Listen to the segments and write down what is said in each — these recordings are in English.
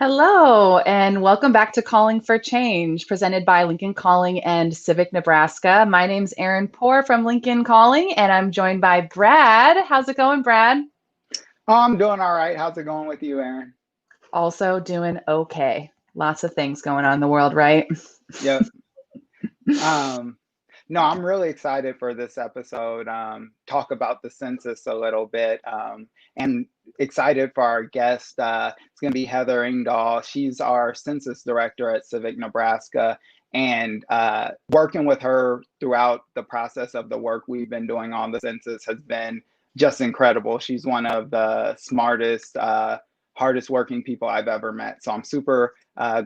Hello, and welcome back to Calling for Change, presented by Lincoln Calling and Civic Nebraska. My name's Erin Poor from Lincoln Calling, and I'm joined by Brad. How's it going, Brad? Oh, I'm doing all right. How's it going with you, Erin? Also doing okay. Lots of things going on in the world, right? Yep. Um, no, I'm really excited for this episode. Talk about the census a little bit, and excited for our guest. It's going to be Heather Engdahl. She's our census director at Civic Nebraska, and working with her throughout the process of the work we've been doing on the census has been just incredible. She's one of the smartest, hardest working people I've ever met. So I'm super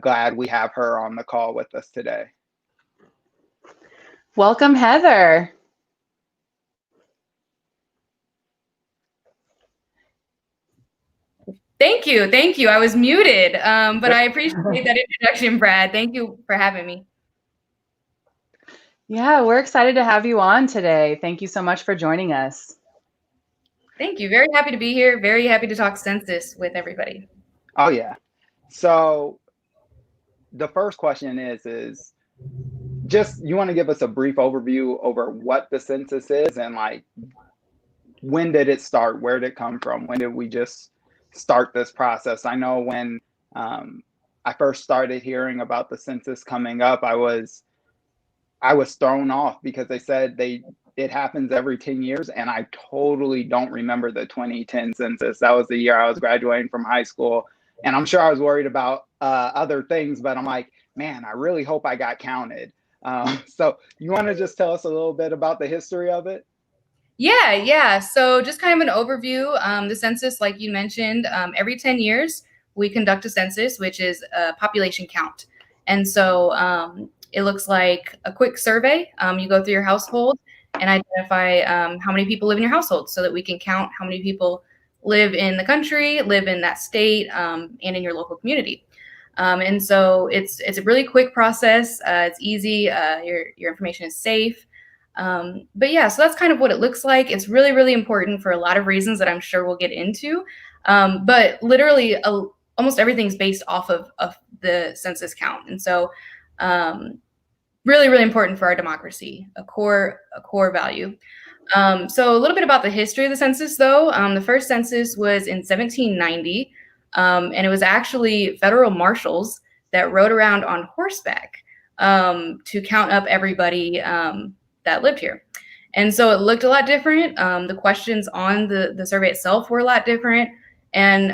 glad we have her on the call with us today. Welcome, Heather. Thank you. Thank you. I was muted, but I appreciate that introduction, Brad. Thank you for having me. Yeah, we're excited to have you on today. Thank you so much for joining us. Thank you. Very happy to be here. Very happy to talk census with everybody. Oh, yeah. So the first question is just you want to give us a brief overview over what the census is and like when did it start? Where did it come from? When did we just start this process? I know when I first started hearing about the census coming up, I was thrown off because they said it happens every 10 years, and I totally don't remember the 2010 census. That was the year I was graduating from high school, and I'm sure I was worried about other things, but I'm like, man, I really hope I got counted. So you want to just tell us a little bit about the history of it? Yeah. So just kind of an overview. The census, like you mentioned, every 10 years, we conduct a census, which is a population count. And so it looks like a quick survey. You go through your household and identify how many people live in your household so that we can count how many people live in the country, live in that state, and in your local community. And so it's a really quick process. It's easy. Your information is safe. But yeah, so that's kind of what it looks like. It's really, really important for a lot of reasons that I'm sure we'll get into. But literally almost everything's based off of the census count. And so really, really important for our democracy, a core value. So a little bit about the history of the census, though. The first census was in 1790, and it was actually federal marshals that rode around on horseback to count up everybody that lived here. And so it looked a lot different. The questions on the survey itself were a lot different. And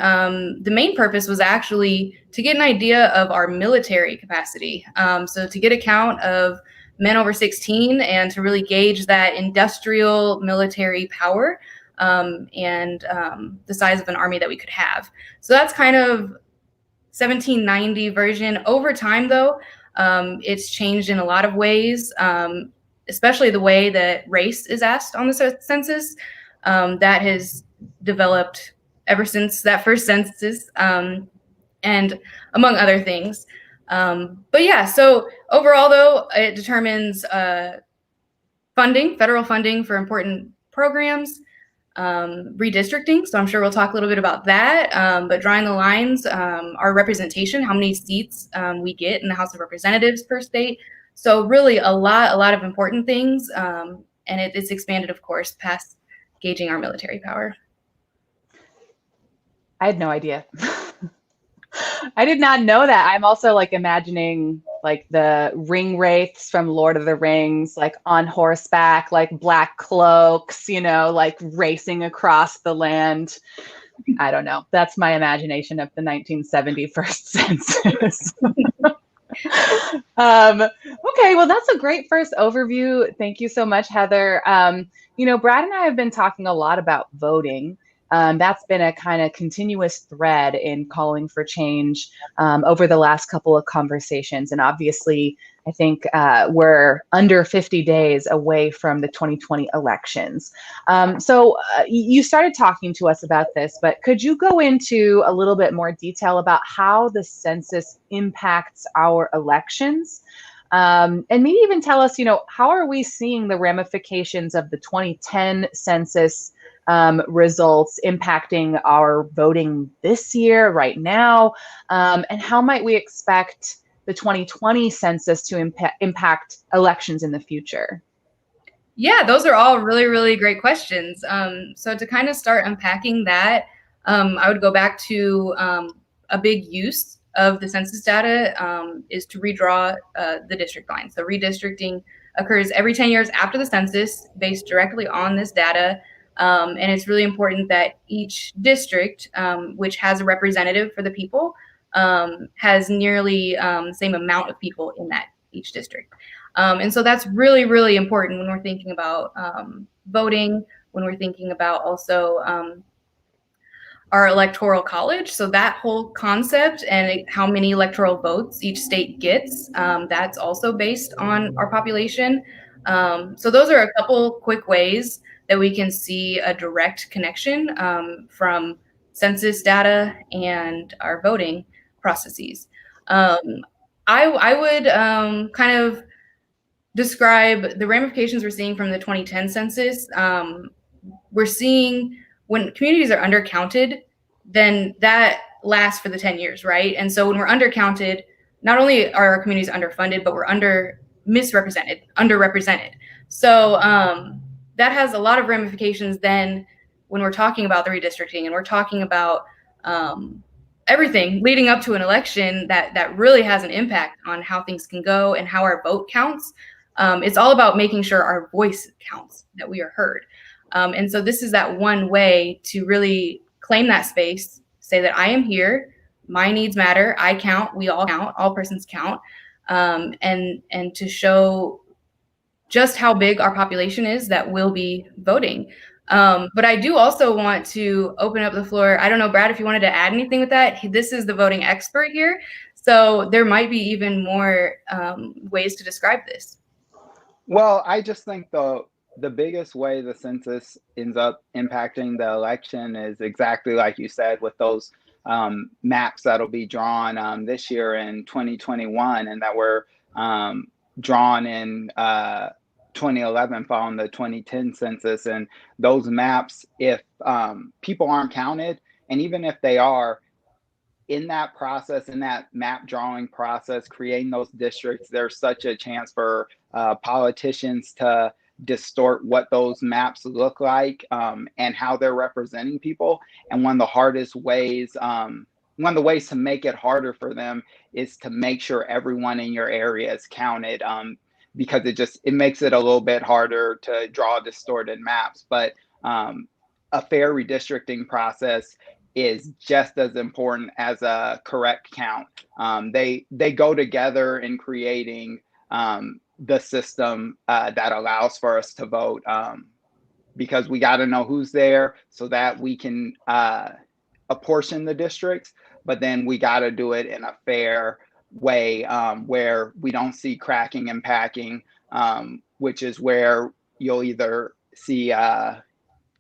the main purpose was actually to get an idea of our military capacity. So to get a count of men over 16 and to really gauge that industrial military power and the size of an army that we could have. So that's kind of 1790 version. Over time, though, it's changed in a lot of ways. Especially the way that race is asked on the census. That has developed ever since that first census, and among other things. But yeah, so overall, though, it determines federal funding for important programs, redistricting. So I'm sure we'll talk a little bit about that. But drawing the lines, our representation, how many seats we get in the House of Representatives per state. So really a lot of important things, and it's expanded, of course, past gauging our military power. I had no idea. I did not know that. I'm also like imagining like the ring wraiths from Lord of the Rings, like on horseback, like black cloaks, like racing across the land. I don't know. That's my imagination of the 1970 first census. Okay, well, that's a great first overview. Thank you so much, Heather. Brad and I have been talking a lot about voting. That's been a kind of continuous thread in calling for change over the last couple of conversations. And obviously, I think we're under 50 days away from the 2020 elections. So you started talking to us about this, but could you go into a little bit more detail about how the census impacts our elections? And maybe even tell us, how are we seeing the ramifications of the 2010 census results impacting our voting this year, right now? And how might we expect the 2020 census to impact elections in the future? Yeah, those are all really, really great questions. So to kind of start unpacking that, I would go back to a big use of the census data is to redraw the district lines. So redistricting occurs every 10 years after the census based directly on this data. And it's really important that each district, which has a representative for the people, has nearly the same amount of people in that each district. And so that's really, really important when we're thinking about voting, when we're thinking about also our electoral college. So that whole concept and how many electoral votes each state gets, that's also based on our population. So those are a couple quick ways that we can see a direct connection from census data and our voting processes. I would kind of describe the ramifications we're seeing from the 2010 census. We're seeing when communities are undercounted, then that lasts for the 10 years, right? And so when we're undercounted, not only are our communities underfunded, but we're underrepresented. So that has a lot of ramifications then when we're talking about the redistricting and we're talking about everything leading up to an election that really has an impact on how things can go and how our vote counts. It's all about making sure our voice counts, that we are heard. And so this is that one way to really claim that space, say that I am here, my needs matter, I count, we all count, all persons count, and to show just how big our population is that will be voting. But I do also want to open up the floor. I don't know, Brad, if you wanted to add anything with that. This is the voting expert here. So there might be even more ways to describe this. Well, I just think the biggest way the census ends up impacting the election is exactly like you said, with those maps that'll be drawn this year in 2021 and that were drawn in 2011 following the 2010 census. And those maps, if people aren't counted, and even if they are, in that process, in that map drawing process, creating those districts, there's such a chance for politicians to distort what those maps look like and how they're representing people. And one of the ways to make it harder for them is to make sure everyone in your area is counted, because it makes it a little bit harder to draw distorted maps. But a fair redistricting process is just as important as a correct count. They go together in creating the system that allows for us to vote, because we got to know who's there so that we can apportion the districts, but then we got to do it in a fair way where we don't see cracking and packing, which is where you'll either see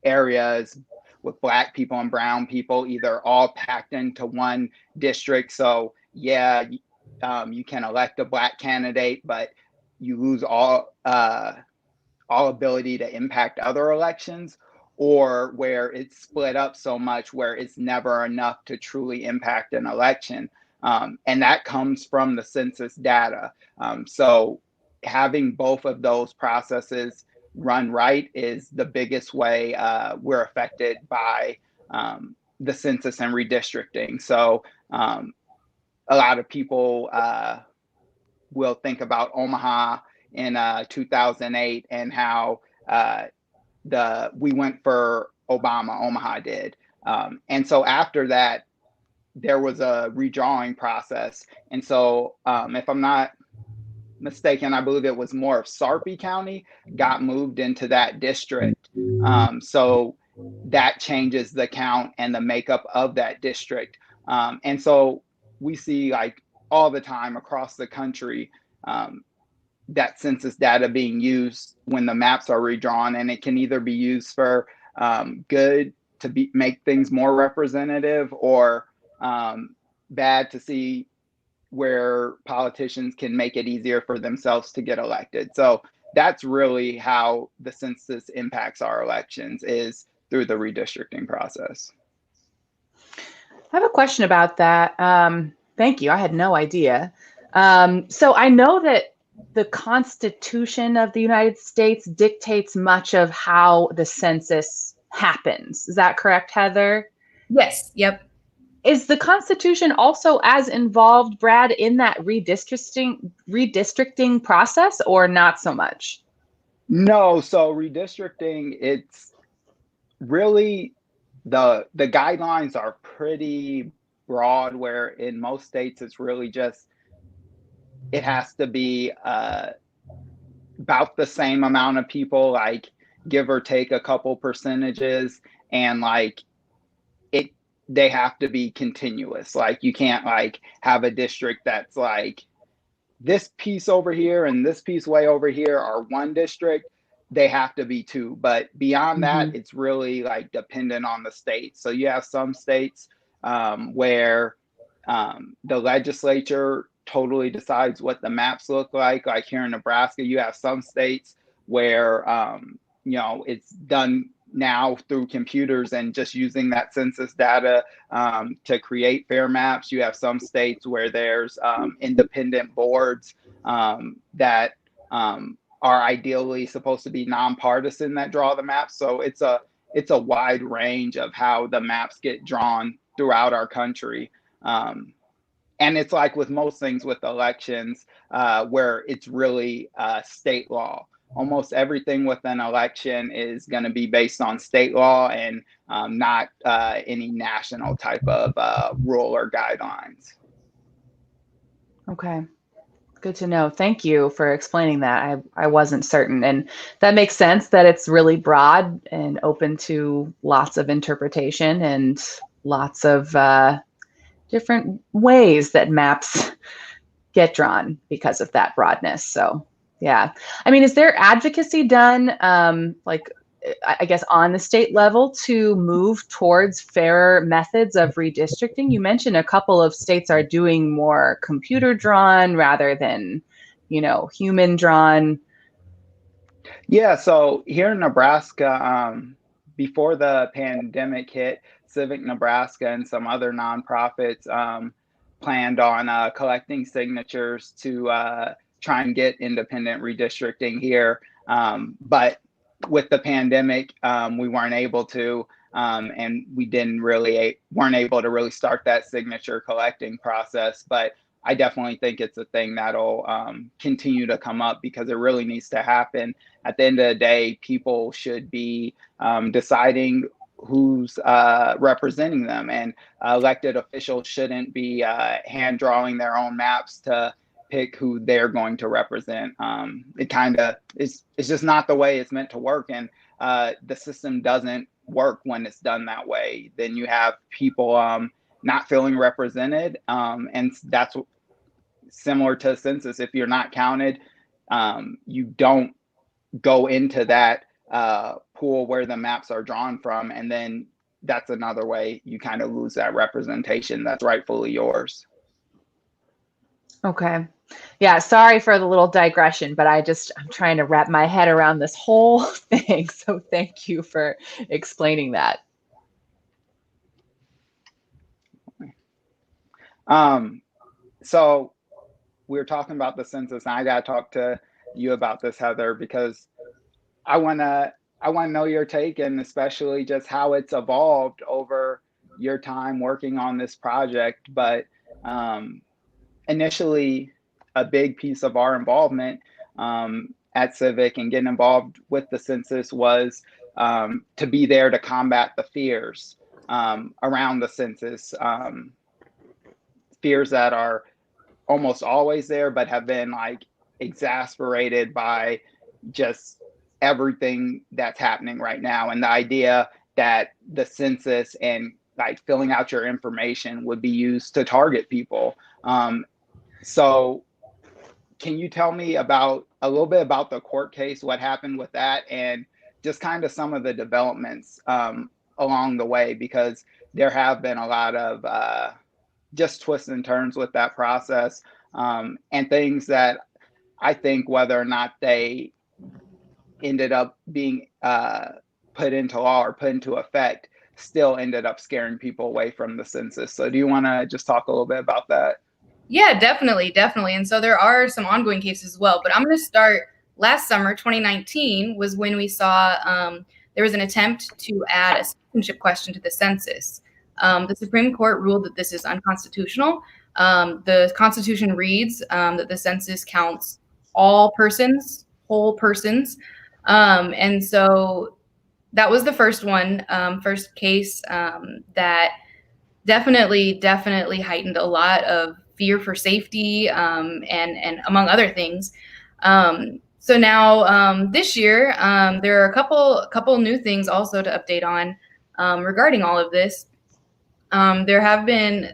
areas with Black people and brown people either all packed into one district. So yeah, you can elect a Black candidate, but you lose all ability to impact other elections, or where it's split up so much where it's never enough to truly impact an election. And that comes from the census data. So having both of those processes run right is the biggest way we're affected by the census and redistricting. So a lot of people will think about Omaha in 2008 and how we went for Obama, Omaha did. And so after that, there was a redrawing process. And so if I'm not mistaken, I believe it was more of Sarpy County got moved into that district. So that changes the count and the makeup of that district. And so we see like all the time across the country that census data being used when the maps are redrawn, and it can either be used for good to make things more representative, or bad to see where politicians can make it easier for themselves to get elected. So that's really how the census impacts our elections, is through the redistricting process. I have a question about that. Thank you. I had no idea. So I know that the Constitution of the United States dictates much of how the census happens. Is that correct, Heather? Yes. Yep. Is the Constitution also as involved, Brad, in that redistricting process, or not so much? No, so redistricting, it's really the guidelines are pretty broad, where in most states it's really just it has to be about the same amount of people, like give or take a couple percentages, and like it they have to be continuous. Like you can't like have a district that's like this piece over here and this piece way over here are one district. They have to be two, but beyond that, it's really like dependent on the state. So you have some states where the legislature totally decides what the maps look like. Like here in Nebraska, you have some states where it's done now through computers and just using that census data to create fair maps. You have some states where there's independent boards that are ideally supposed to be nonpartisan that draw the maps. So it's a wide range of how the maps get drawn throughout our country. And it's like with most things with elections, where it's really state law. Almost everything with an election is going to be based on state law and not any national type of rule or guidelines. Okay. Good to know. Thank you for explaining that. I wasn't certain. And that makes sense that it's really broad and open to lots of interpretation and lots of different ways that maps get drawn because of that broadness. So, yeah. I mean, is there advocacy done, I guess, on the state level to move towards fairer methods of redistricting? You mentioned a couple of states are doing more computer drawn rather than, human drawn. Yeah, so here in Nebraska, before the pandemic hit, Civic Nebraska and some other nonprofits planned on collecting signatures to try and get independent redistricting here. But with the pandemic, we weren't able to, and we weren't able to really start that signature collecting process. But I definitely think it's a thing that'll continue to come up because it really needs to happen. At the end of the day, people should be deciding who's representing them, and elected officials shouldn't be hand drawing their own maps to pick who they're going to represent. It kind of it's just not the way it's meant to work, and the system doesn't work when it's done that way. Then you have people not feeling represented, and that's similar to census. If you're not counted, you don't go into that pool where the maps are drawn from, and then that's another way you kind of lose that representation that's rightfully yours. Okay. Yeah, sorry for the little digression, but I'm trying to wrap my head around this whole thing. So thank you for explaining that. So we were talking about the census, and I got to talk to you about this, Heather, because I want to know your take, and especially just how it's evolved over your time working on this project. But initially, a big piece of our involvement at Civic and getting involved with the census was to be there to combat the fears around the census, fears that are almost always there, but have been like exasperated by just everything that's happening right now. And the idea that the census and like filling out your information would be used to target people. So can you tell me a little bit about the court case, what happened with that, and just kind of some of the developments along the way, because there have been a lot of just twists and turns with that process, and things that I think whether or not they ended up being put into law or put into effect still ended up scaring people away from the census. So do you want to just talk a little bit about that? Yeah, definitely. And so there are some ongoing cases as well, but I'm going to start last summer. 2019 was when we saw there was an attempt to add a citizenship question to the census. The Supreme Court ruled that this is unconstitutional. The Constitution reads that the census counts all persons, whole persons. And so that was the first case that definitely heightened a lot of fear for safety and among other things. So now this year, there are a couple new things also to update on regarding all of this. There have been,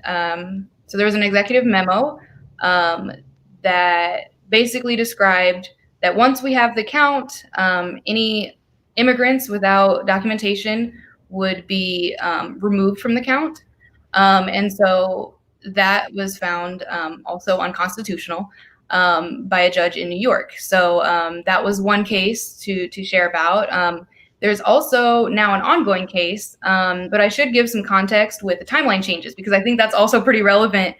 so there was an executive memo that basically described that once we have the count, any immigrants without documentation would be removed from the count. And so that was found also unconstitutional by a judge in New York. So that was one case to share about. There's also now an ongoing case, but I should give some context with the timeline changes, because I think that's also pretty relevant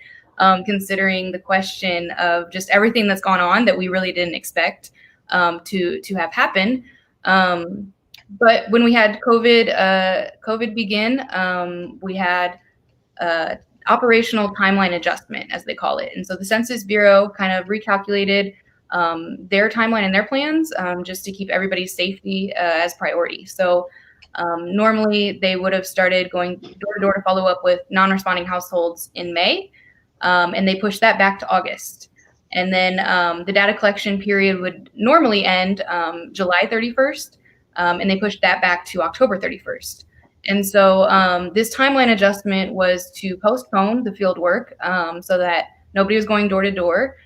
considering the question of just everything that's gone on that we really didn't expect to have happen. But when we had COVID begin, we had operational timeline adjustment, as they call it. And so the Census Bureau kind of recalculated their timeline and their plans just to keep everybody's safety as priority. So normally they would have started going door to door to follow up with non-responding households in May, and they pushed that back to August. And then the data collection period would normally end July 31st, and they pushed that back to October 31st. And so this timeline adjustment was to postpone the field work so that nobody was going door to door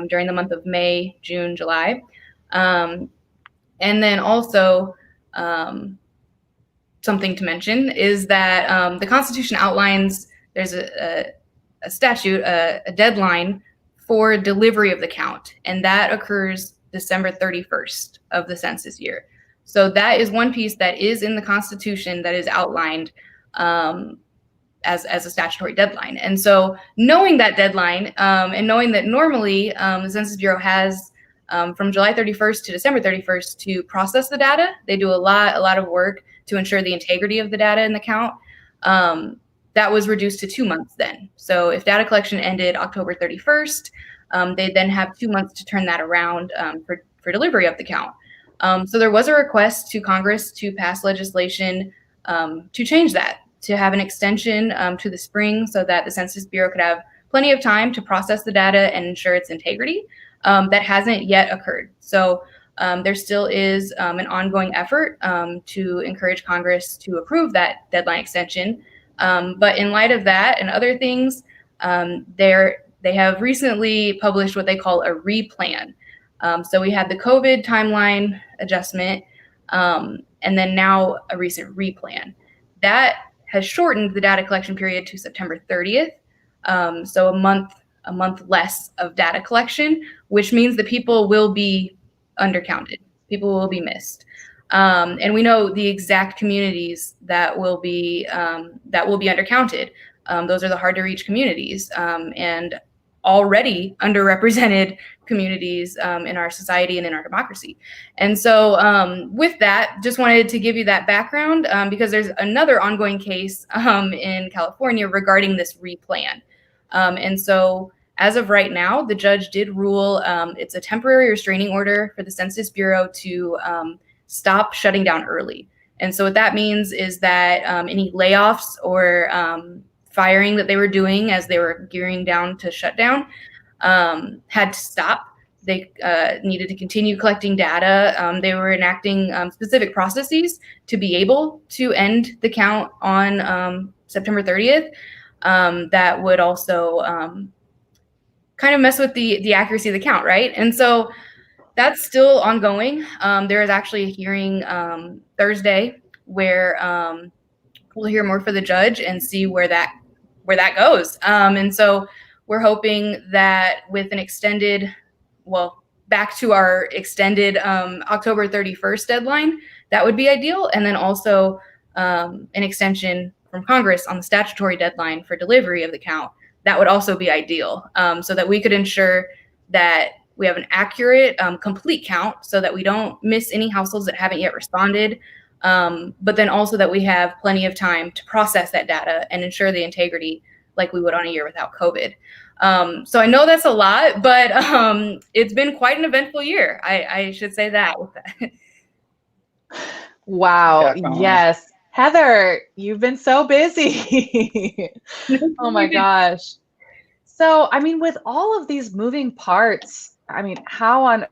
during the month of May, June, July. And then also something to mention is that the Constitution outlines there's a statute, a deadline for delivery of the count, and that occurs December 31st of the census year. So that is one piece that is in the Constitution that is outlined as a statutory deadline. And so knowing that deadline and knowing that normally the Census Bureau has from July 31st to December 31st to process the data, they do a lot of work to ensure the integrity of the data in the count. That was reduced to 2 months then. So if data collection ended October 31st, they then have 2 months to turn that around for delivery of the count. So there was a request to Congress to pass legislation to change that, to have an extension to the spring so that the Census Bureau could have plenty of time to process the data and ensure its integrity. That hasn't yet occurred. So there still is an ongoing effort to encourage Congress to approve that deadline extension. But in light of that and other things, they have recently published what they call a replan. So we had the COVID timeline adjustment, and then now a recent replan. That has shortened the data collection period to September 30th. So a month less of data collection, which means that people will be undercounted. People will be missed. And we know the exact communities that will be undercounted. Those are the hard to reach communities and already underrepresented communities in our society and in our democracy. And so with that, just wanted to give you that background because there's another ongoing case in California regarding this replan. And so as of right now, the judge did rule it's a temporary restraining order for the Census Bureau to stop shutting down early. And so what that means is that any layoffs or firing that they were doing as they were gearing down to shut down had to stop. They needed to continue collecting data. They were enacting specific processes to be able to end the count on September 30th. That would also kind of mess with the accuracy of the count, right? And so that's still ongoing. There is actually a hearing Thursday where we'll hear more for the judge and see where that goes. And so we're hoping that with an extended, back to our extended October 31st deadline, that would be ideal. And then also an extension from Congress on the statutory deadline for delivery of the count, that would also be ideal, so that we could ensure that we have an accurate, complete count so that we don't miss any households that haven't yet responded, but then also that we have plenty of time to process that data and ensure the integrity like we would on a year without COVID. So I know that's a lot, but it's been quite an eventful year. I should say that with that. Wow. Definitely. Yes. Heather, you've been so busy. Oh my gosh. So, I mean, with all of these moving parts, I mean, how on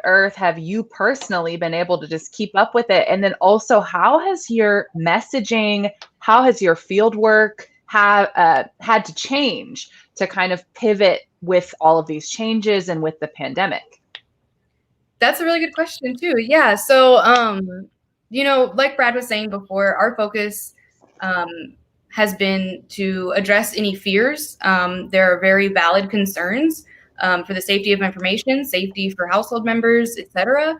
earth have you personally been able to just keep up with it? And then also, how has your messaging, how has your field work had to change to kind of pivot with all of these changes and with the pandemic? That's a really good question too. Yeah. So, like Brad was saying before, our focus has been to address any fears. There are very valid concerns for the safety of information, safety for household members, etc.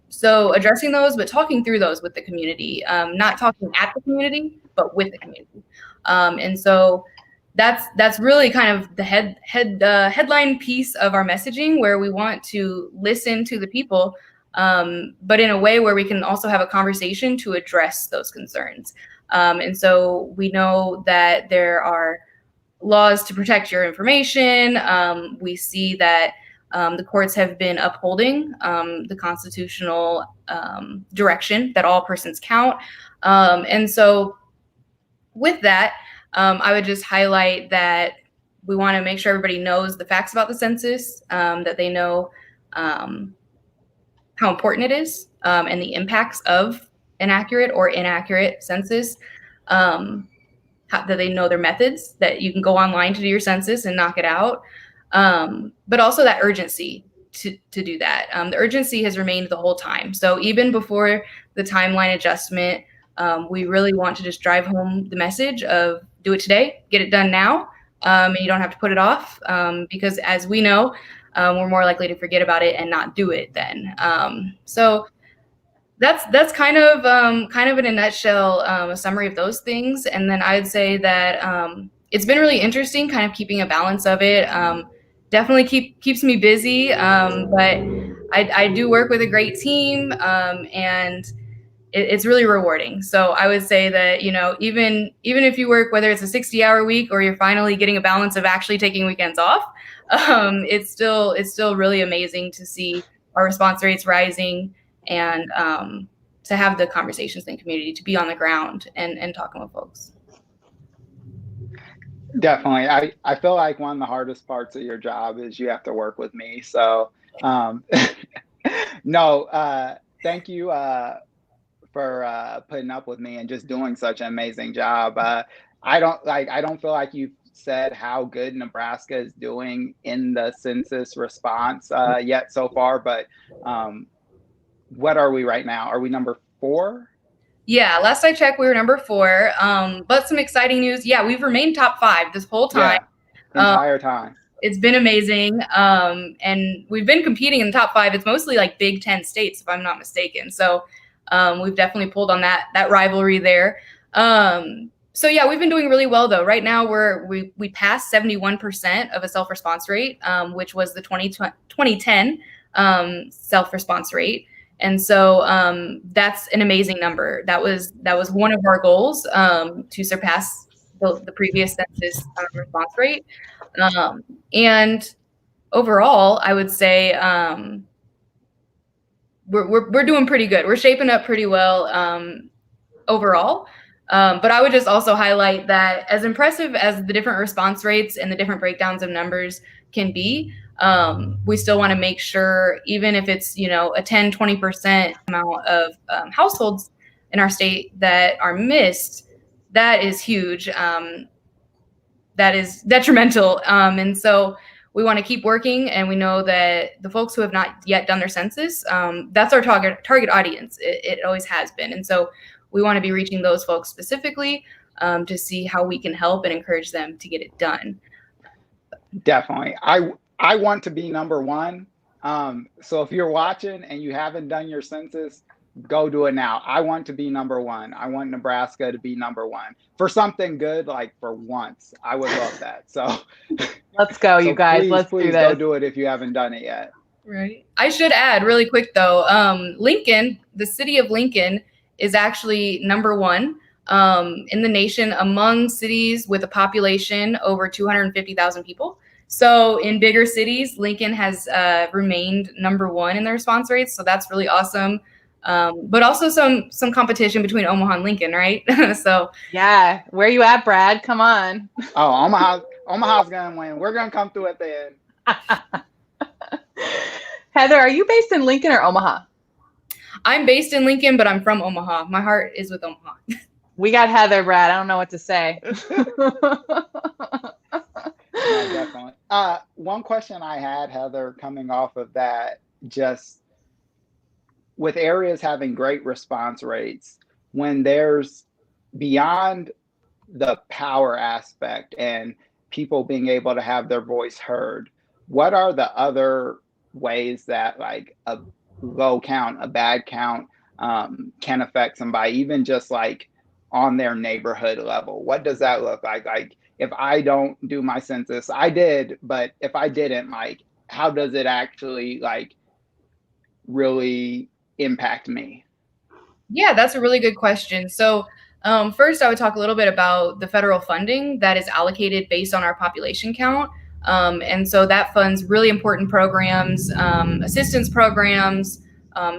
So addressing those, but talking through those with the community, not talking at the community, but with the community. And so that's really kind of the headline piece of our messaging, where we want to listen to the people, but in a way where we can also have a conversation to address those concerns. And so we know that there are laws to protect your information. We see that the courts have been upholding the constitutional direction that all persons count. And so with that, I would just highlight that we want to make sure everybody knows the facts about the census, that they know how important it is, and the impacts of an accurate or inaccurate census, that they know their methods, that you can go online to do your census and knock it out, but also that urgency to do that. The urgency has remained the whole time. So even before the timeline adjustment, we really want to just drive home the message of do it today, get it done now, and you don't have to put it off, because as we know, we're more likely to forget about it and not do it then. So that's kind of in a nutshell, a summary of those things. And then I'd say that it's been really interesting kind of keeping a balance of it. Definitely keeps me busy, but I do work with a great team, and it's really rewarding. So I would say that, even if you work, whether it's a 60-hour week or you're finally getting a balance of actually taking weekends off, it's still really amazing to see our response rates rising, and to have the conversations in the community, to be on the ground and talking with folks. Definitely. I feel like one of the hardest parts of your job is you have to work with me. So no, thank you for putting up with me and just doing such an amazing job. I don't feel like you've said how good Nebraska is doing in the census response yet so far, but what are we right now? Are we number 4? Yeah, last I checked, we were number 4. But some exciting news. Yeah, we've remained top 5 this whole time. Yeah, entire time. It's been amazing. And we've been competing in the top 5. It's mostly like Big 10 states, if I'm not mistaken. So we've definitely pulled on that rivalry there. So yeah, we've been doing really well though. Right now we passed 71% of a self-response rate, which was the 2010 self-response rate. And so that's an amazing number. That was one of our goals, to surpass the previous census response rate. And overall, I would say we're doing pretty good. We're shaping up pretty well overall. But I would just also highlight that as impressive as the different response rates and the different breakdowns of numbers can be, we still want to make sure, even if it's, a 10, 20% amount of households in our state that are missed, that is huge. That is detrimental. And so we want to keep working, and we know that the folks who have not yet done their census, that's our target audience. It always has been. And so we want to be reaching those folks specifically, to see how we can help and encourage them to get it done. Definitely. I want to be number 1. So if you're watching and you haven't done your census, go do it now. I want to be number one. I want Nebraska to be number one for something good, like for once. I would love that. So let's go, you so guys. please, Let's do please go this. do it if you haven't done it yet. Right. I should add really quick though, Lincoln, the city of Lincoln is actually number one in the nation among cities with a population over 250,000 people. So in bigger cities, Lincoln has remained number one in their response rates. So that's really awesome. But also some competition between Omaha and Lincoln, right? So yeah, where you at, Brad? Come on. Oh, Omaha's gonna win. We're gonna come through at the end. Heather, are you based in Lincoln or Omaha? I'm based in Lincoln, but I'm from Omaha. My heart is with Omaha. We got Heather, Brad. I don't know what to say. No, definitely. One question I had, Heather, coming off of that, just with areas having great response rates, when there's beyond the power aspect and people being able to have their voice heard, what are the other ways that like a low count, a bad count can affect somebody, even just like on their neighborhood level? What does that look like? Like if I don't do my census, I did, but if I didn't, like how does it actually like really impact me? Yeah, that's a really good question. So first, I would talk a little bit about the federal funding that is allocated based on our population count. And so that funds really important programs, assistance programs,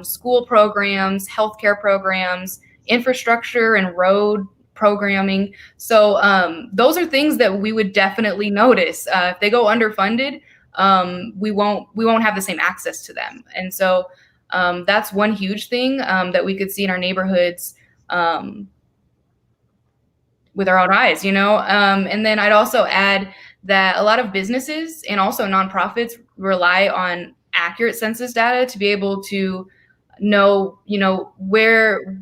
school programs, healthcare programs, infrastructure and road programming. So those are things that we would definitely notice. If they go underfunded, we won't have the same access to them. And so that's one huge thing that we could see in our neighborhoods with our own eyes, and then I'd also add that a lot of businesses and also nonprofits rely on accurate census data to be able to know, where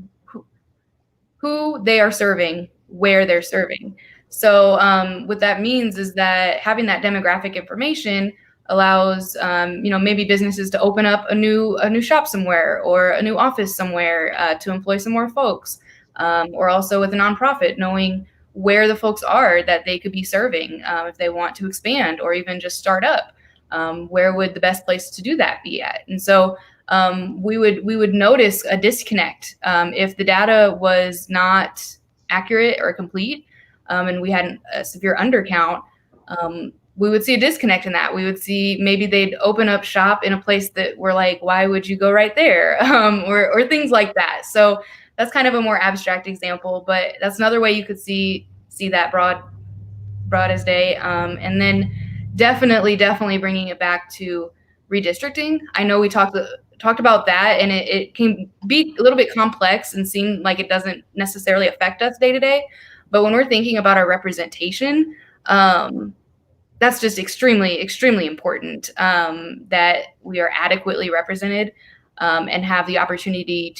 who they are serving, where they're serving. So what that means is that having that demographic information allows maybe businesses to open up a new shop somewhere or a new office somewhere to employ some more folks, or also with a nonprofit knowing where the folks are that they could be serving if they want to expand or even just start up. Where would the best place to do that be at? And so we would notice a disconnect if the data was not accurate or complete, and we had a severe undercount. We would see a disconnect in that. We would see maybe they'd open up shop in a place that we're like, why would you go right there? Or things like that. So that's kind of a more abstract example, but that's another way you could see that broad as day. And then definitely bringing it back to redistricting. I know we talked about that, and it can be a little bit complex and seem like it doesn't necessarily affect us day to day. But when we're thinking about our representation, that's just extremely, extremely important that we are adequately represented and have the opportunity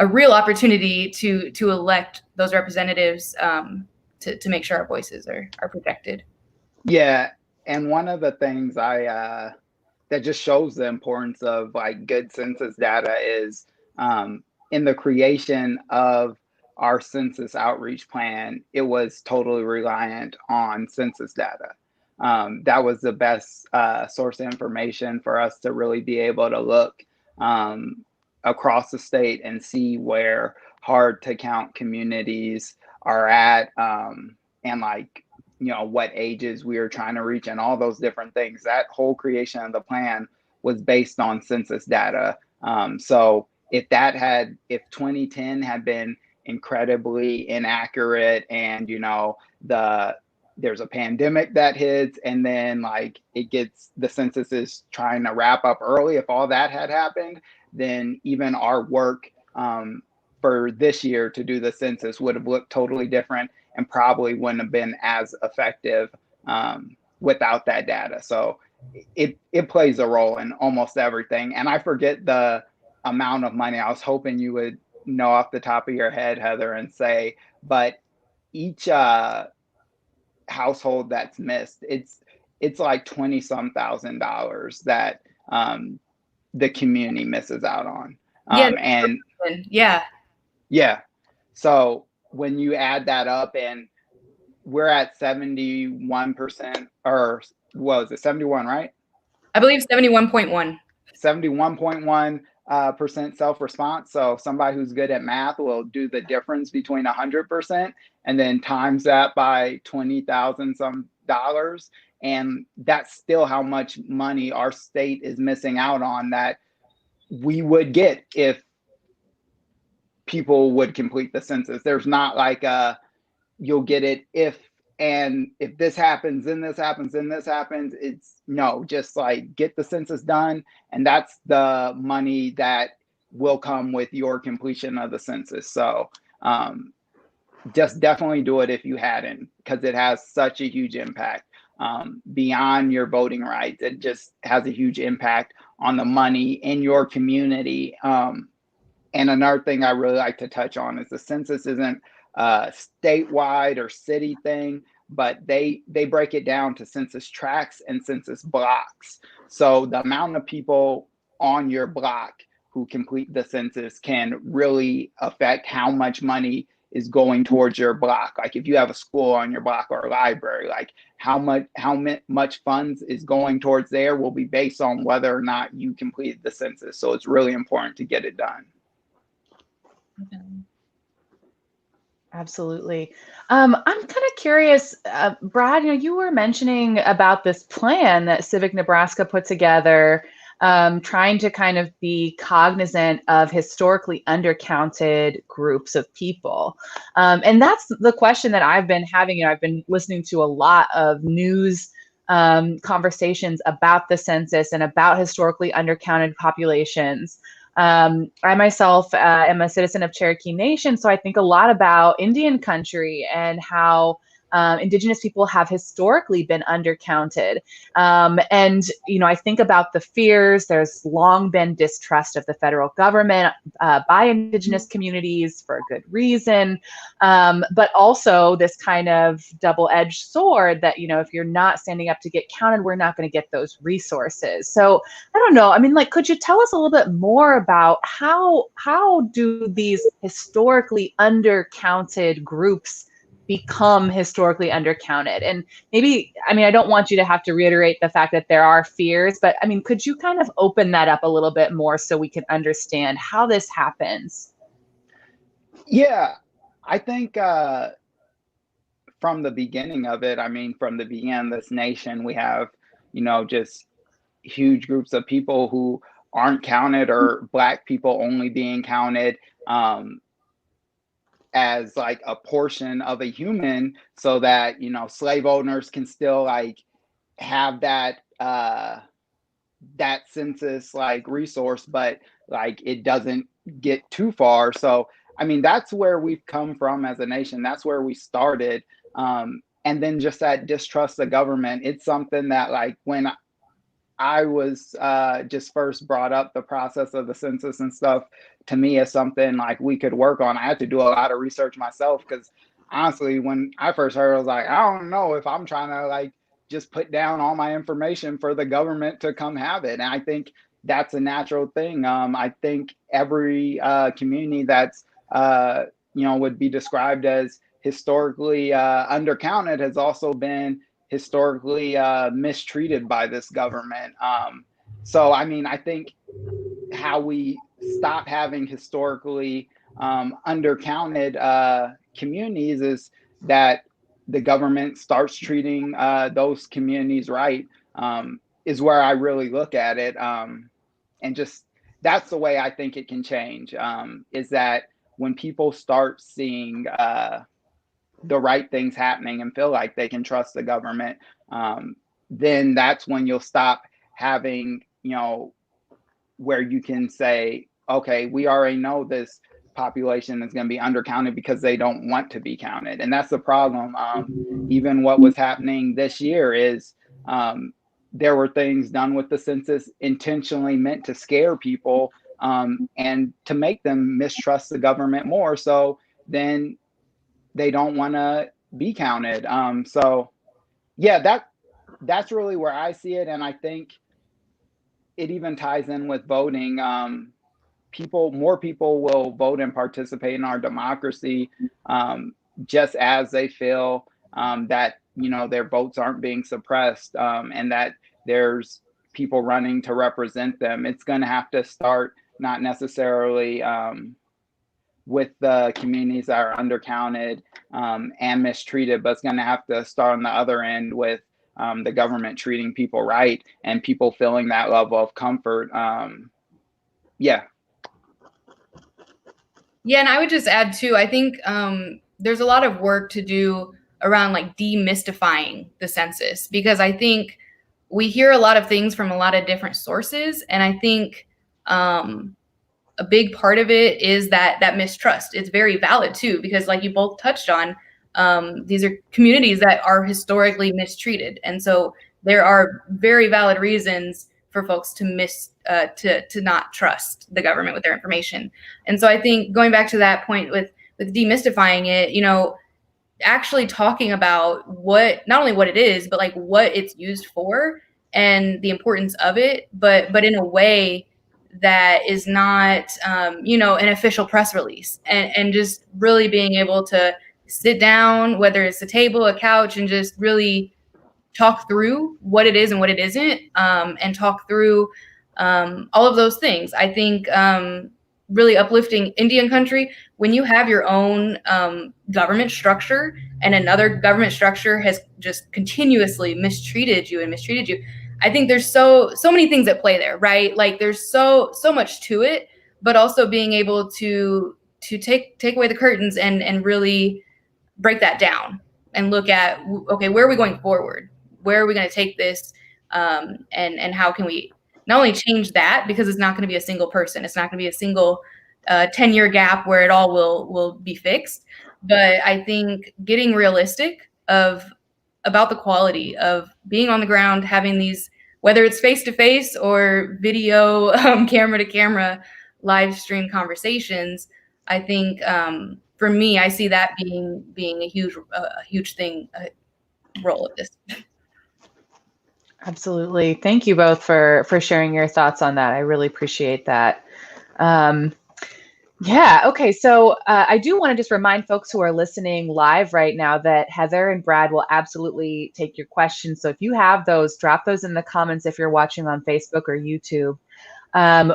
a real opportunity to elect those representatives to make sure our voices are protected. Yeah. And one of the things that just shows the importance of like good census data is in the creation of our census outreach plan, it was totally reliant on census data. That was the best source of information for us to really be able to look across the state and see where hard to count communities are at, and like, what ages we were trying to reach and all those different things. That whole creation of the plan was based on census data. So if 2010 had been incredibly inaccurate and, there's a pandemic that hits and then like the census is trying to wrap up early, if all that had happened, then even our work for this year to do the census would have looked totally different and probably wouldn't have been as effective without that data. So it plays a role in almost everything. And I forget the amount of money. I was hoping you would know off the top of your head, Heather, and say, but each household that's missed, it's like $20-some thousand that the community misses out on. And yeah. Yeah. So when you add that up, and we're at 71%, or what was it, 71, right? I believe 71.1. 71.1% self-response. So somebody who's good at math will do the difference between 100% and then times that by 20,000 some dollars. And that's still how much money our state is missing out on that we would get if people would complete the census. There's not like you'll get it if this happens, then this happens, then this happens. It's no, just like get the census done, and that's the money that will come with your completion of the census. So just definitely do it if you hadn't, because it has such a huge impact beyond your voting rights. It just has a huge impact on the money in your community. And another thing I really like to touch on is the census isn't a statewide or city thing, but they break it down to census tracts and census blocks. So the amount of people on your block who complete the census can really affect how much money is going towards your block. Like if you have a school on your block or a library, like how much funds is going towards there will be based on whether or not you completed the census. So it's really important to get it done. Absolutely. I'm kind of curious, Brad, you were mentioning about this plan that Civic Nebraska put together, trying to kind of be cognizant of historically undercounted groups of people. And that's the question that I've been having. I've been listening to a lot of news conversations about the census and about historically undercounted populations. I myself am a citizen of Cherokee Nation, so I think a lot about Indian country and how Indigenous people have historically been undercounted. And, I think about the fears. There's long been distrust of the federal government by Indigenous communities for a good reason. But also this kind of double-edged sword that, if you're not standing up to get counted, we're not going to get those resources. So I don't know. I mean, could you tell us a little bit more about how do these historically undercounted groups become historically undercounted? And maybe, I don't want you to have to reiterate the fact that there are fears, but could you kind of open that up a little bit more so we can understand how this happens? Yeah, I think from the beginning of it, from the beginning of this nation, we have, just huge groups of people who aren't counted, or Black people only being counted as like a portion of a human, so that slave owners can still like have that that census like resource, but like it doesn't get too far. So that's where we've come from as a nation. That's where we started. And then just that distrust of government, it's something that like when I was just first brought up the process of the census and stuff, to me as something like we could work on. I had to do a lot of research myself, because honestly, when I first heard, I was like, I don't know if I'm trying to like just put down all my information for the government to come have it. And I think that's a natural thing. I think every community that's would be described as historically undercounted has also been historically mistreated by this government. So I think how we stop having historically undercounted communities is that the government starts treating those communities right, is where I really look at it. And just that's the way I think it can change, is that when people start seeing the right things happening and feel like they can trust the government, then that's when you'll stop having, where you can say, okay, we already know this population is going to be undercounted because they don't want to be counted. And that's the problem. Even what was happening this year is there were things done with the census intentionally meant to scare people and to make them mistrust the government more. So then they don't want to be counted. So yeah, that's really where I see it. And I think it even ties in with voting. more people will vote and participate in our democracy, just as they feel that, their votes aren't being suppressed, and that there's people running to represent them. It's going to have to start not necessarily with the communities that are undercounted and mistreated, but it's going to have to start on the other end with the government treating people right and people feeling that level of comfort. Yeah. Yeah, and I would just add too, I think there's a lot of work to do around like demystifying the census, because I think we hear a lot of things from a lot of different sources. And I think a big part of it is that mistrust. It's very valid too, because like you both touched on, these are communities that are historically mistreated. And so there are very valid reasons for folks to not trust the government with their information. And so I think going back to that point with demystifying it, actually talking about not only what it is, but like what it's used for and the importance of it, but in a way that is not, an official press release, and just really being able to sit down, whether it's a table, a couch, and just really talk through what it is and what it isn't, and talk through all of those things. I think really uplifting Indian country, when you have your own government structure and another government structure has just continuously mistreated you, I think there's so many things at play there, right? Like there's so much to it, but also being able to take away the curtains and really break that down and look at, okay, where are we going forward? Where are we going to take this? And how can we not only change that, because it's not going to be a single person, it's not going to be a single 10-year gap where it all will be fixed. But I think getting realistic about the quality of being on the ground, having these, whether it's face-to-face or video, camera to camera, live stream conversations. I think for me, I see that being a huge thing, role of this. Absolutely. Thank you both for sharing your thoughts on that. I really appreciate that. Yeah. Okay. So I do want to just remind folks who are listening live right now that Heather and Brad will absolutely take your questions. So if you have those, drop those in the comments if you're watching on Facebook or YouTube.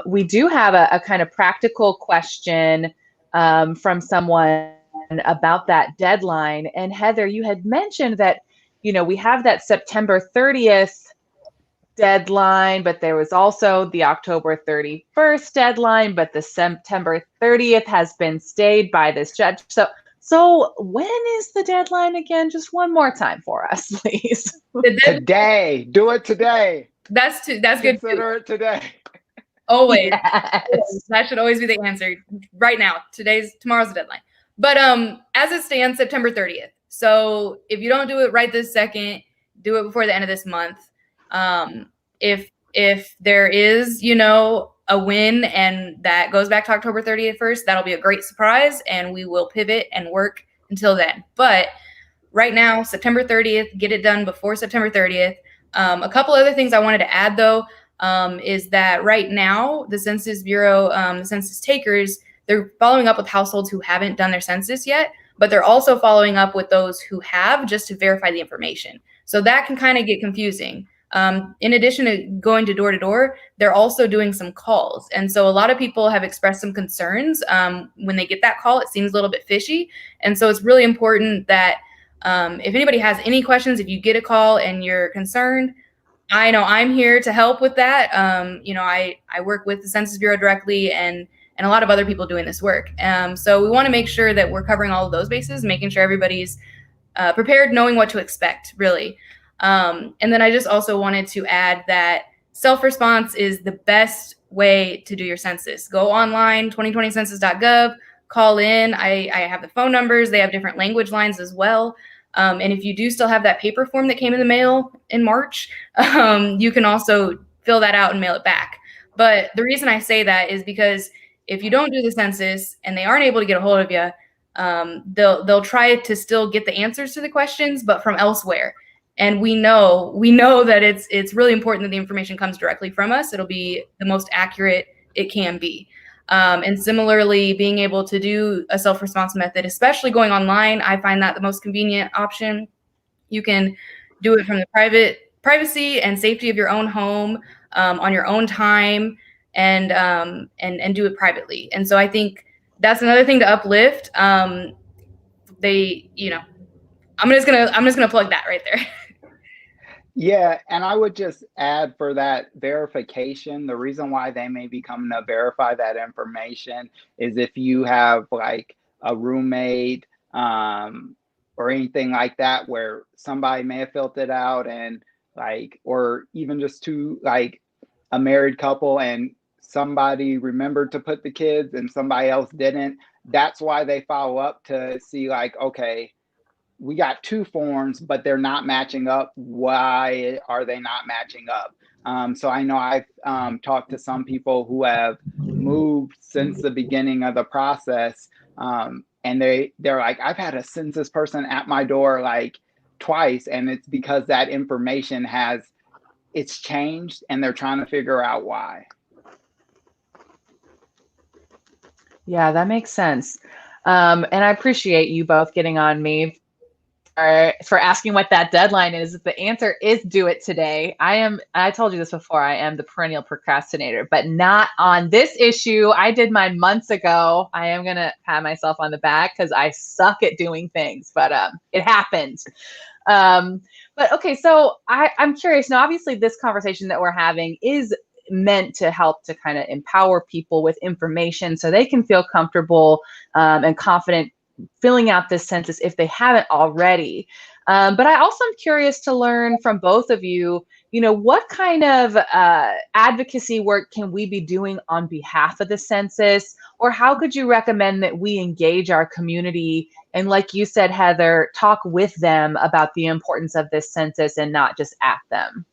We do have a kind of practical question from someone about that deadline. And Heather, you had mentioned that, we have that September 30th deadline, but there was also the October 31st deadline, but the September 30th has been stayed by this judge. So when is the deadline again? Just one more time for us, please. Today. Do it today. That's good. Consider it today. Always. Yes. That should always be the answer. Right now. Tomorrow's the deadline. But as it stands, September 30th. So if you don't do it right this second, do it before the end of this month. If there is, a win and that goes back to October 30th first, that'll be a great surprise, and we will pivot and work until then. But right now, September 30th, get it done before September 30th. A couple other things I wanted to add though, is that right now the Census Bureau, the census takers, they're following up with households who haven't done their census yet, but they're also following up with those who have, just to verify the information. So that can kind of get confusing. In addition to going to door, they're also doing some calls. And so a lot of people have expressed some concerns when they get that call. It seems a little bit fishy. And so it's really important that if anybody has any questions, if you get a call and you're concerned, I know I'm here to help with that. I work with the Census Bureau directly and a lot of other people doing this work. So we want to make sure that we're covering all of those bases, making sure everybody's prepared, knowing what to expect, really. And then I just also wanted to add that self-response is the best way to do your census. Go online, 2020census.gov, call in. I have the phone numbers. They have different language lines as well. And if you do still have that paper form that came in the mail in March, you can also fill that out and mail it back. But the reason I say that is because if you don't do the census and they aren't able to get a hold of you, they'll try to still get the answers to the questions, but from elsewhere. And we know that it's really important that the information comes directly from us. It'll be the most accurate it can be. And similarly, being able to do a self-response method, especially going online, I find that the most convenient option. You can do it from the privacy and safety of your own home, on your own time, and do it privately. And so I think that's another thing to uplift. I'm just gonna plug that right there. Yeah, and I would just add for that verification, the reason why they may be coming to verify that information is if you have like a roommate, or anything like that where somebody may have filled it out and like, or even just two, like a married couple and somebody remembered to put the kids and somebody else didn't. That's why they follow up to see like, okay, we got two forms, but they're not matching up. Why are they not matching up? So I know I've talked to some people who have moved since the beginning of the process, and they're like, I've had a census person at my door like twice, and it's because that information it's changed, and they're trying to figure out why. Yeah, that makes sense. And I appreciate you both getting on me for asking what that deadline is. If the answer is do it today, I told you this before, I am the perennial procrastinator, but not on this issue. I did mine months ago. I am going to pat myself on the back because I suck at doing things, but it happened. But okay, so I'm curious now, obviously this conversation that we're having is meant to help to kind of empower people with information so they can feel comfortable and confident filling out this census if they haven't already. But I also am curious to learn from both of you, what kind of advocacy work can we be doing on behalf of the census? Or how could you recommend that we engage our community and, like you said, Heather, talk with them about the importance of this census and not just at them?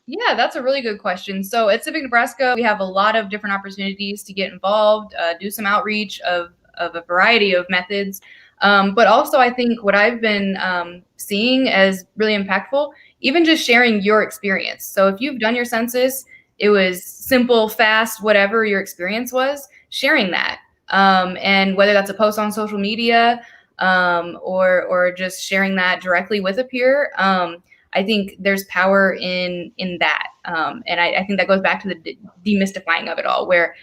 Yeah, that's a really good question. So at Civic Nebraska, we have a lot of different opportunities to get involved, do some outreach of a variety of methods. But also, I think what I've been seeing as really impactful, even just sharing your experience. So if you've done your census, it was simple, fast, whatever your experience was, sharing that. And whether that's a post on social media, or just sharing that directly with a peer. I think there's power in that. And I think that goes back to the demystifying of it all, where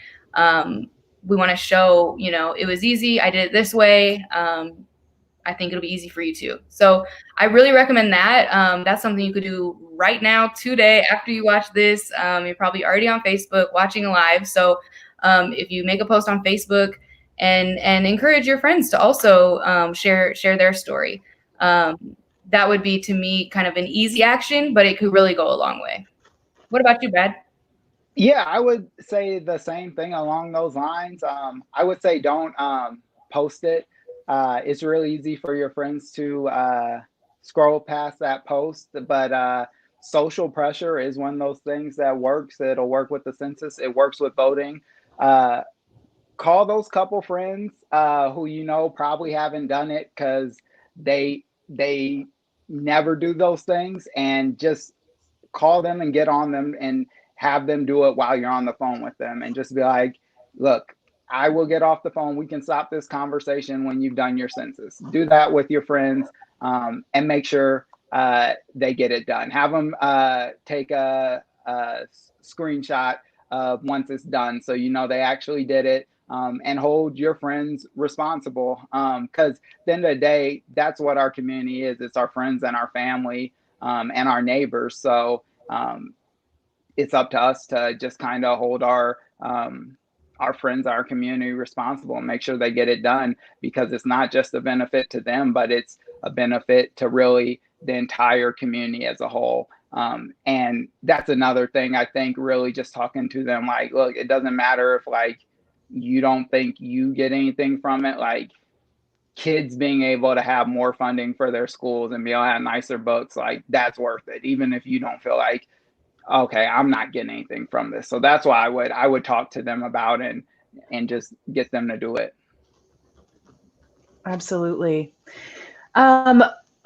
we want to show, it was easy. I did it this way. I think it'll be easy for you too. So I really recommend that. That's something you could do right now, today, after you watch this. You're probably already on Facebook watching live. So if you make a post on Facebook and encourage your friends to also share their story. That would be, to me, kind of an easy action, but it could really go a long way. What about you, Brad? Yeah, I would say the same thing along those lines. I would say don't post it. It's really easy for your friends to scroll past that post, but social pressure is one of those things that works. It'll work with the census. It works with voting. Call those couple friends who probably haven't done it because they never do those things, and just call them and get on them and have them do it while you're on the phone with them, and just be like, look, I will get off the phone. We can stop this conversation when you've done your census. Do that with your friends, and make sure they get it done. Have them take a screenshot of once it's done, so they actually did it. And hold your friends responsible, because at the end of the day, that's what our community is. It's our friends and our family, and our neighbors. So it's up to us to just kind of hold our friends, our community responsible, and make sure they get it done, because it's not just a benefit to them, but it's a benefit to really the entire community as a whole. And that's another thing, I think, really just talking to them like, look, it doesn't matter if like you don't think you get anything from it. Like, kids being able to have more funding for their schools and be able to have nicer books, like that's worth it, even if you don't feel like, okay, I'm not getting anything from this. So that's why I would talk to them about it and just get them to do it. Absolutely.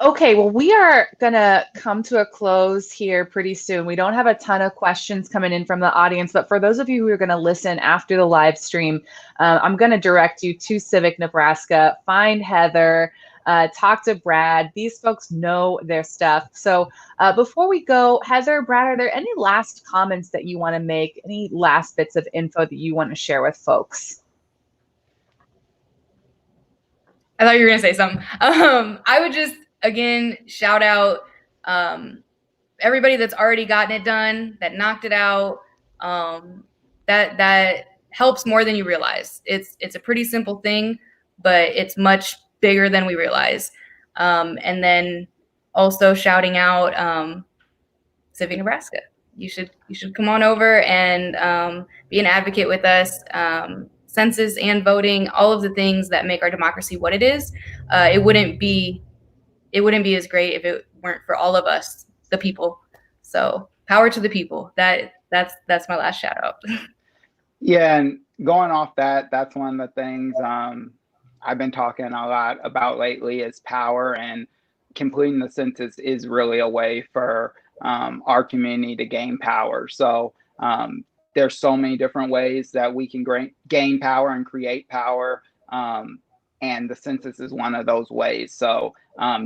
Okay, well, we are going to come to a close here pretty soon. We don't have a ton of questions coming in from the audience, but for those of you who are going to listen after the live stream, I'm going to direct you to Civic Nebraska. Find Heather, talk to Brad. These folks know their stuff. So before we go, Heather, Brad, are there any last comments that you want to make? Any last bits of info that you want to share with folks? I thought you were going to say something. I would just, again, shout out everybody that's already gotten it done, that knocked it out. That helps more than you realize. It's a pretty simple thing, but it's much bigger than we realize. And then also shouting out Civic Nebraska. You should come on over and be an advocate with us. Census and voting, all of the things that make our democracy what it is. It wouldn't be as great if it weren't for all of us, the people. So power to the people. That's my last shout out. Yeah, and going off that, that's one of the things I've been talking a lot about lately is power, and completing the census is really a way for our community to gain power. So there's so many different ways that we can gain power and create power. And the census is one of those ways. So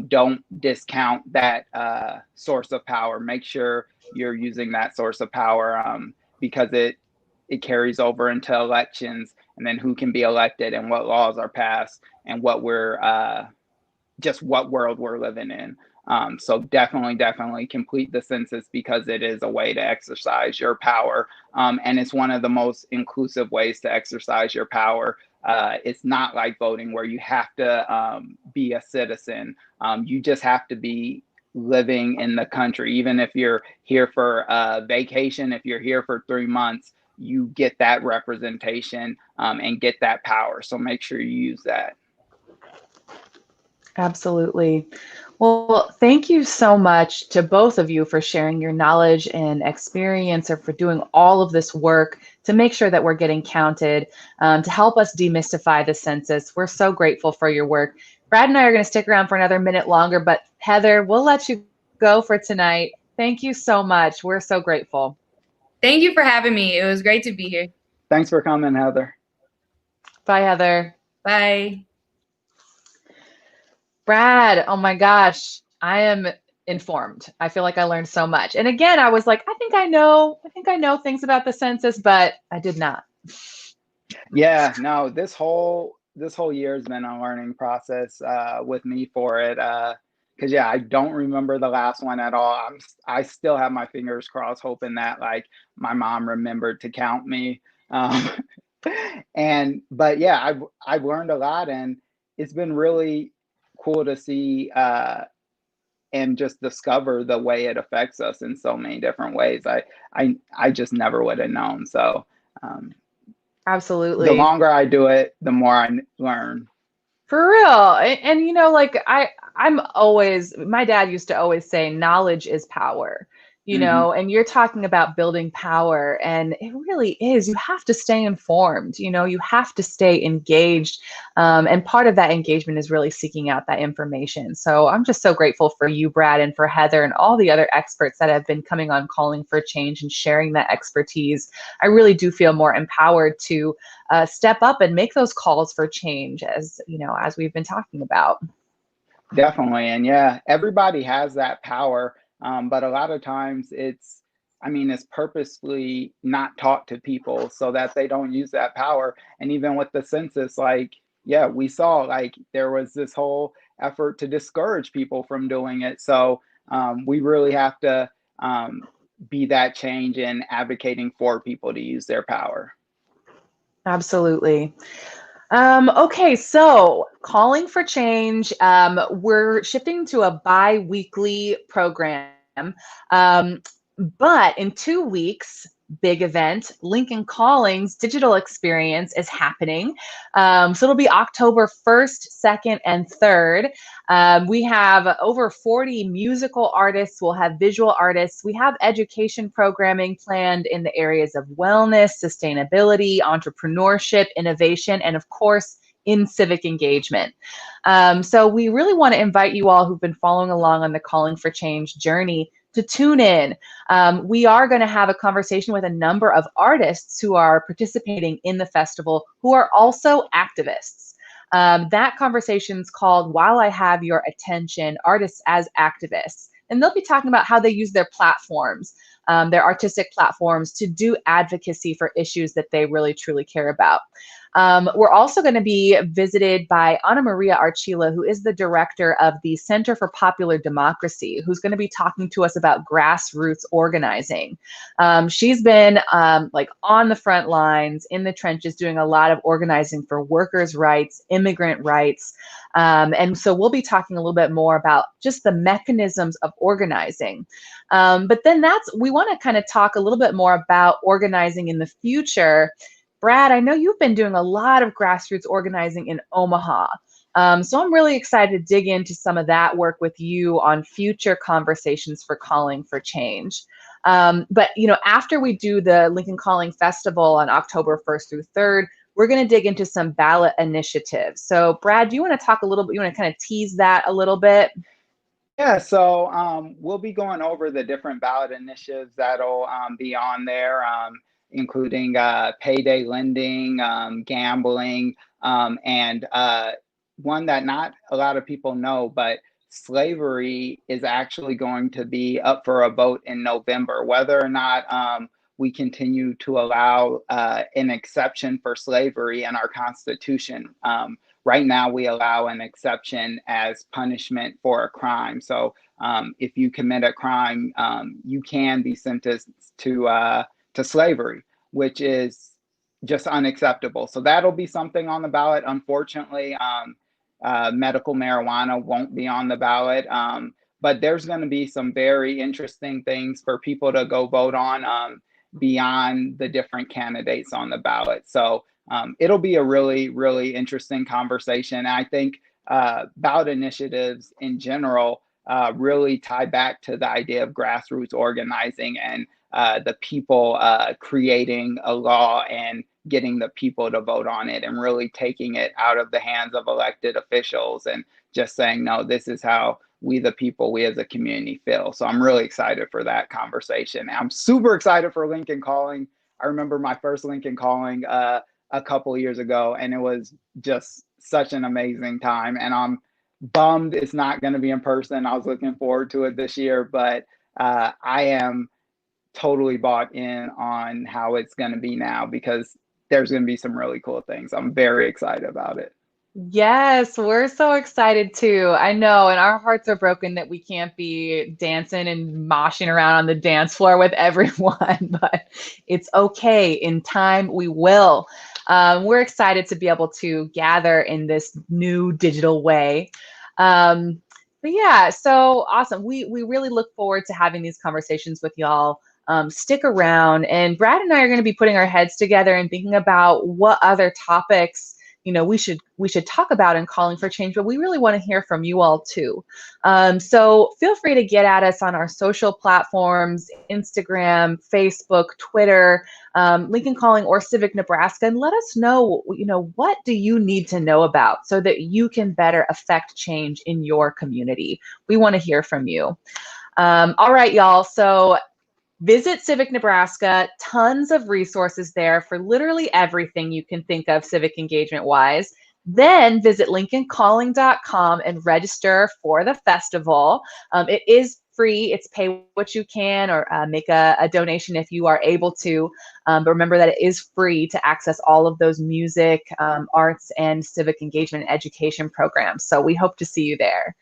don't discount that source of power. Make sure you're using that source of power because it carries over into elections, and then who can be elected and what laws are passed and what just what world we're living in. So definitely complete the census because it is a way to exercise your power. And it's one of the most inclusive ways to exercise your power. It's not like voting where you have to be a citizen. You just have to be living in the country. Even if you're here for vacation, if you're here for 3 months, you get that representation and get that power. So make sure you use that. Absolutely. Well, thank you so much to both of you for sharing your knowledge and experience, or for doing all of this work to make sure that we're getting counted, to help us demystify the census. We're so grateful for your work. Brad and I are going to stick around for another minute longer, but Heather, we'll let you go for tonight. Thank you so much. We're so grateful. Thank you for having me. It was great to be here. Thanks for coming, Heather. Bye, Heather. Bye. Brad, oh my gosh, I am informed. I feel like I learned so much. And again, I was like, I think I know things about the census, but I did not. Yeah, no, this whole year has been a learning process with me for it. Because yeah, I don't remember the last one at all. I still have my fingers crossed, hoping that like my mom remembered to count me. But yeah, I've learned a lot, and it's been really cool to see and just discover the way it affects us in so many different ways. I just never would have known. So absolutely, the longer I do it, the more I learn. For real. And you know, like I'm always, my dad used to always say, knowledge is power, you know, and you're talking about building power, and it really is. You have to stay informed, you know, you have to stay engaged. And part of that engagement is really seeking out that information. So I'm just so grateful for you, Brad, and for Heather and all the other experts that have been coming on Calling for Change and sharing that expertise. I really do feel more empowered to step up and make those calls for change, as you know, as we've been talking about. Definitely. And yeah, everybody has that power. But a lot of times it's purposely not taught to people so that they don't use that power. And even with the census, like, yeah, we saw like there was this whole effort to discourage people from doing it. So we really have to be that change in advocating for people to use their power. Absolutely. Okay, so Calling for Change, we're shifting to a bi-weekly program, but in 2 weeks, big event, Lincoln Calling's digital experience is happening. So it'll be October 1st, 2nd, and 3rd. We have over 40 musical artists. We'll have visual artists. We have education programming planned in the areas of wellness, sustainability, entrepreneurship, innovation, and of course, in civic engagement. So we really want to invite you all who've been following along on the Calling for Change journey to tune in. We are going to have a conversation with a number of artists who are participating in the festival who are also activists. That conversation's called While I Have Your Attention, Artists as Activists. And they'll be talking about how they use their platforms, their artistic platforms, to do advocacy for issues that they really truly care about. We're also going to be visited by Ana Maria Archila, who is the director of the Center for Popular Democracy, who's going to be talking to us about grassroots organizing. She's been like on the front lines, in the trenches, doing a lot of organizing for workers' rights, immigrant rights. And so we'll be talking a little bit more about just the mechanisms of organizing. But then we want to kind of talk a little bit more about organizing in the future. Brad, I know you've been doing a lot of grassroots organizing in Omaha. So I'm really excited to dig into some of that work with you on future conversations for Calling for Change. But after we do the Lincoln Calling Festival on October 1st through 3rd, we're going to dig into some ballot initiatives. So Brad, do you want to talk a little bit, you want to kind of tease that a little bit? Yeah, so we'll be going over the different ballot initiatives that'll be on there, including payday lending, gambling, and one that not a lot of people know, but slavery is actually going to be up for a vote in November, whether or not we continue to allow an exception for slavery in our Constitution. Right now, we allow an exception as punishment for a crime. So if you commit a crime, you can be sentenced to slavery, which is just unacceptable. So that'll be something on the ballot. Unfortunately, medical marijuana won't be on the ballot, but there's going to be some very interesting things for people to go vote on beyond the different candidates on the ballot. So it'll be a really, really interesting conversation. I think ballot initiatives in general really tie back to the idea of grassroots organizing and the people creating a law and getting the people to vote on it, and really taking it out of the hands of elected officials and just saying, no, this is how we the people, we as a community feel. So I'm really excited for that conversation. I'm super excited for Lincoln Calling. I remember my first Lincoln Calling a couple of years ago, and it was just such an amazing time. And I'm bummed it's not going to be in person. I was looking forward to it this year, but I am totally bought in on how it's going to be now, because there's going to be some really cool things. I'm very excited about it. Yes, we're so excited too. I know, and our hearts are broken that we can't be dancing and moshing around on the dance floor with everyone, but it's okay. In time, we will. We're excited to be able to gather in this new digital way. But yeah, so awesome. We really look forward to having these conversations with y'all. Stick around, and Brad and I are going to be putting our heads together and thinking about what other topics we should talk about in Calling for Change, but we really want to hear from you all too. So feel free to get at us on our social platforms, Instagram, Facebook, Twitter, Lincoln Calling or Civic Nebraska, and let us know, what do you need to know about so that you can better affect change in your community. We want to hear from you. All right, y'all. So visit Civic Nebraska, tons of resources there for literally everything you can think of civic engagement wise. Then visit lincolncalling.com and register for the festival. It is free. It's pay what you can, or make a donation if you are able to. But remember that it is free to access all of those music, arts, and civic engagement and education programs. So we hope to see you there.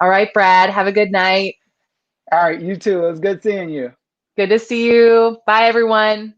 All right, Brad, have a good night. All right, you too. It was good seeing you. Good to see you. Bye, everyone.